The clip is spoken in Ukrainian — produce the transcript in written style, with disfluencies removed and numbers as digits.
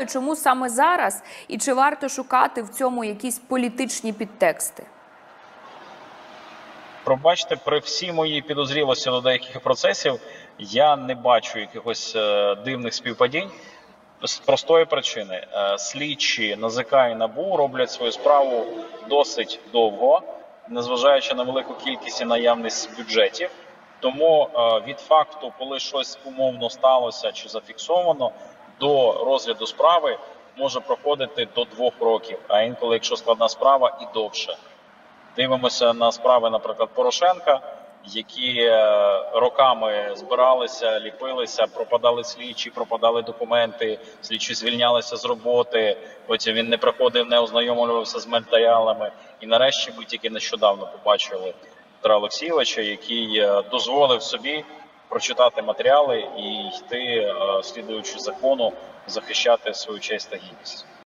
Чому саме зараз? І чи варто шукати в цьому якісь політичні підтексти? Пробачте, при всій моїй підозрілості до деяких процесів я не бачу якихось дивних співпадінь. З простої причини. Слідчі НАЗК і НАБУ роблять свою справу досить довго, незважаючи на велику кількість і наявність бюджетів. Тому від факту, коли щось умовно сталося чи зафіксовано, до розгляду справи може проходити до 2 років, а інколи, якщо складна справа, і довше. Дивимося на справи, наприклад, Порошенка, які роками збиралися, ліпилися, пропадали слідчі, пропадали документи, слідчі звільнялися з роботи, потім він не приходив, не ознайомлювався з матеріалами. І нарешті ми тільки нещодавно побачили Петра Олексійовича, який дозволив собі прочитати матеріали і йти, слідуючи закону, захищати свою честь та гідність.